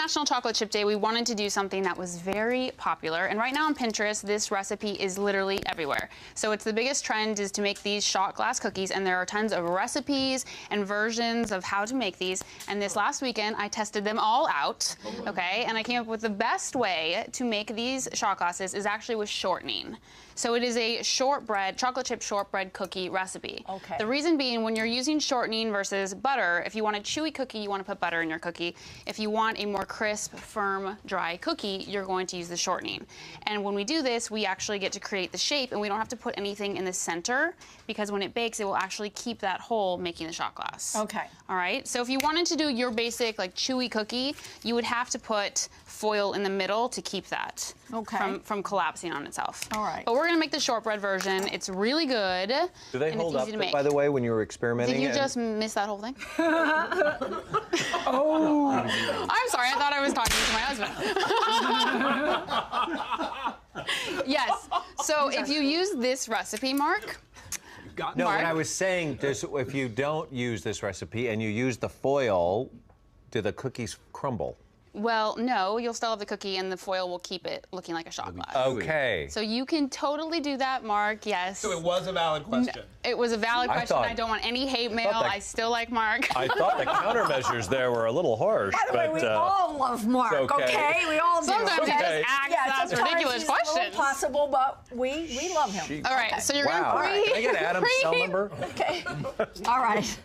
National Chocolate Chip Day, we wanted to do something that was very popular. And right now on Pinterest, this recipe is literally everywhere. So it's the biggest trend is to make these shot glass cookies, and there are tons of recipes and versions of how to make these. And this last weekend, I tested them all out, okay? And I came up with the best way to make these shot glasses is actually with shortening. So it is a shortbread, chocolate chip shortbread cookie recipe. Okay. The reason being, when you're using shortening versus butter, if you want a chewy cookie, you want to put butter in your cookie. If you want a more crisp, firm, dry cookie, you're going to use the shortening. And when we do this, we actually get to create the shape, and we don't have to put anything in the center, because when it bakes, it will actually keep that hole, making the shot glass. Okay. All right, so if you wanted to do your basic, like, chewy cookie, you would have to put foil in the middle to keep that from collapsing on itself. All right. But we're gonna make the shortbread version. It's really good. Do they hold up, by the way, when you were experimenting? Did you just miss that whole thing? Oh. I'm sorry, I thought I was talking to my husband. Yes, so if you use this recipe, Mark. No, what I was saying, if you don't use this recipe and you use the foil, do the cookies crumble? Well, no, you'll still have the cookie, and the foil will keep it looking like a shot glass. Okay. So you can totally do that, Mark, yes. So it was a valid question. No, it was a valid question. I don't want any hate mail. I still like Mark. I thought the countermeasures there were a little harsh. By the way, we all love Mark, okay? We all do. Sometimes he just acts that's a ridiculous question. It's possible, but we love him. All right, so you're going to Can I get Adam's cell number? Okay. All right.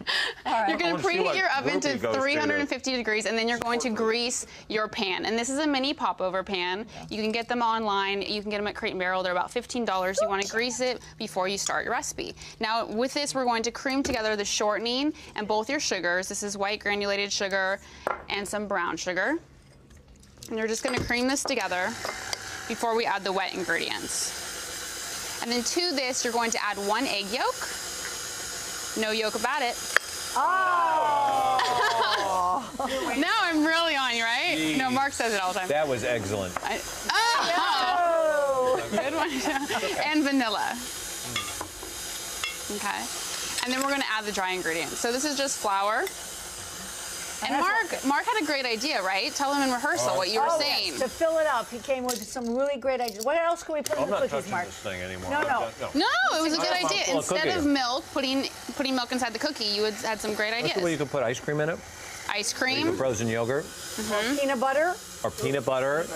You're going to preheat your oven to 350 degrees, and then you're going to grease your pan. And this is a mini popover pan. You can get them online. You can get them at Crate and Barrel. They're about $15. You want to grease it before you start your recipe. Now, with this, we're going to cream together the shortening and both your sugars. This is white granulated sugar and some brown sugar. And you're just going to cream this together before we add the wet ingredients. And then to this, you're going to add 1 egg yolk. No yolk about it. Oh! Now I'm really on you, right? Jeez. No, Mark says it all the time. That was excellent. Good one. And vanilla. Okay. And then we're going to add the dry ingredients. So this is just flour. And Mark had a great idea, right? Tell him in rehearsal what you were saying. Yes, to fill it up, he came with some really great ideas. What else can we put in the cookies, Mark? I'm not touching this thing anymore. No. No, it was a good idea. Instead of milk, putting milk inside the cookie, you had some great ideas. That's the way you could put ice cream in it. Ice cream. Frozen yogurt. Or peanut butter. Or peanut butter.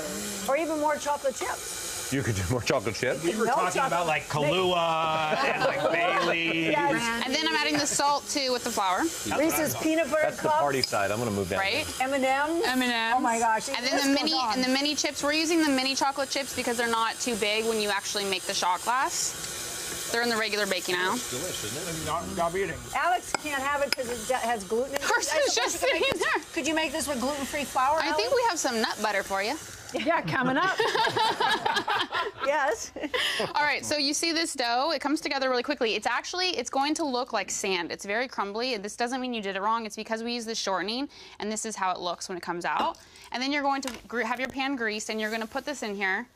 Or even more chocolate chips. You could do more chocolate chip. We were talking about like Kahlua and like Bailey. Yes. And then I'm adding the salt too with the flour. Reese's peanut butter That's the party side. I'm gonna move down. Right. M&M's. M&M's. Oh my gosh. And then the mini chips. We're using the mini chocolate chips because they're not too big when you actually make the shot glass. They're in the regular baking aisle. Delicious, isn't it? Not eating. Alex can't have it because it has gluten in it. Of course, it's just sitting there. Could you make this with gluten-free flour, I think we have some nut butter for you. Yeah, coming up. Yes. All right, so you see this dough? It comes together really quickly. It's going to look like sand. It's very crumbly. This doesn't mean you did it wrong. It's because we use the shortening, and this is how it looks when it comes out. And then you're going to have your pan greased, and you're going to put this in here.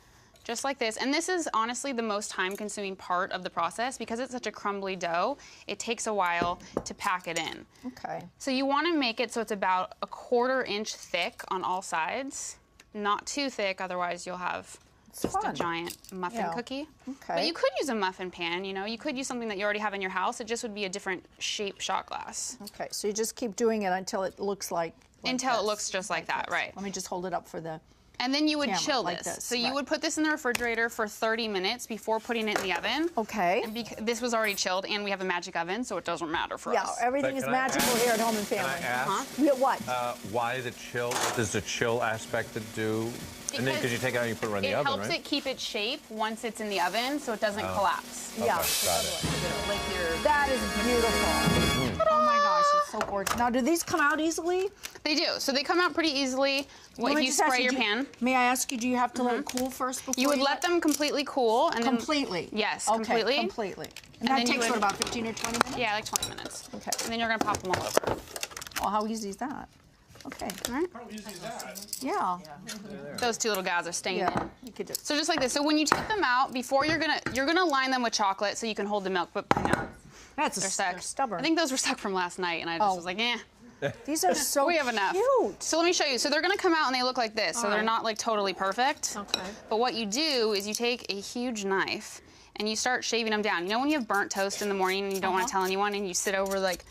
Just like this. And this is honestly the most time-consuming part of the process because it's such a crumbly dough. It takes a while to pack it in. Okay. So you want to make it so it's about 1/4 inch thick on all sides. Not too thick, otherwise you'll have just a giant muffin cookie. Okay. But you could use a muffin pan, you know. You could use something that you already have in your house. It just would be a different shape shot glass. Okay, so you just keep doing it until it looks like until it looks just like that, right. Let me just hold it up for the And then you would chill like this. So you would put this in the refrigerator for 30 minutes before putting it in the oven. Okay. And this was already chilled, and we have a magic oven, so it doesn't matter for us. Yeah, everything is magical here at Home and Family. Can I ask? Yeah, what? Why is it chill? What does the chill aspect do? And then because you take it out and you put it in the oven, right? It helps it keep its shape once it's in the oven, so it doesn't collapse. Yeah. Got it. That is beautiful. Oh my gosh, it's so gorgeous. Now, do these come out easily? They do. So they come out pretty easily if you spray your pan. May I ask you, do you have to let it cool first before you would let them completely cool. And completely? Then, yes, okay, completely. completely. And that takes, what, about 15 or 20 minutes? Yeah, like 20 minutes. Okay. And then you're going to pop them all over. Oh, how easy is that? Okay. All right. How easy is that? Yeah. Those two little guys are staying in. You could just... So just like this. So when you take them out, before you're gonna line them with chocolate so you can hold the milk, but you know, they're stubborn. I think those were stuck from last night, and I just was like, eh. These are so We have enough. cute. So let me show you. So they're gonna come out and they look like this. So they're not like totally perfect. Okay. But what you do is you take a huge knife and you start shaving them down. You know when you have burnt toast in the morning and you don't want to tell anyone and you sit over like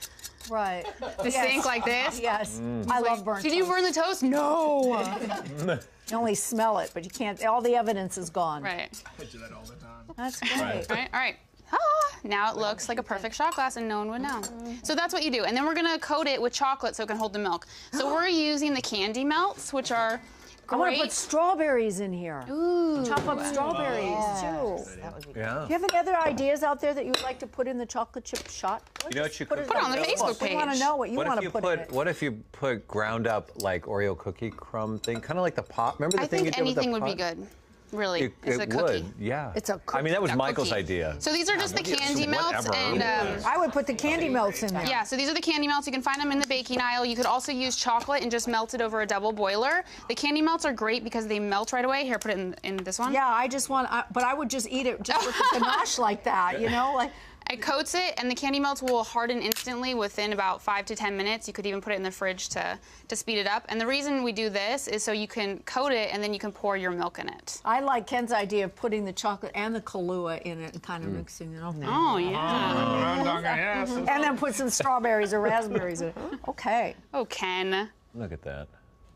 Right. the sink like this? Yes. I love burnt Did you toast. burn the toast? No. You only smell it, but you can't. All the evidence is gone. Right. I do that all the time. That's great. Right. All right. Ah, now it looks like a perfect shot glass and no one would know. So that's what you do. And then we're gonna coat it with chocolate so it can hold the milk. So we're using the candy melts, which are I want to great. put strawberries in here. Ooh. Chop up strawberries too. That would be Yeah. Do you have any other ideas out there that you would like to put in the chocolate chip shot? You know what you could Put it on the Facebook We want to page. know what you want to put in it. What if you put ground up like Oreo cookie crumb thing, kind of like the pop? Remember the I thing you think did with the anything would be pot? good. Really, It, it's a it cookie. would, yeah. It's a I mean, that was A Michael's cookie. idea. So these are just the candy melts, whatever. and I would put the candy melts in there. yeah. So these are the candy melts. You can find them in the baking aisle. You could also use chocolate and just melt it over a double boiler. The candy melts are great because they melt right away. Here, put it in this one. Yeah, I just want, but I would just eat it just with the ganache like that, you know, like. It coats it, and the candy melts will harden instantly within about 5 to 10 minutes. You could even put it in the fridge to speed it up. And the reason we do this is so you can coat it, and then you can pour your milk in it. I like Ken's idea of putting the chocolate and the Kahlua in it and kind of mixing it up. Oh, yeah. And then put some strawberries or raspberries in it. Okay. Oh, Ken. Look at that.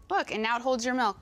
Look, and now it holds your milk.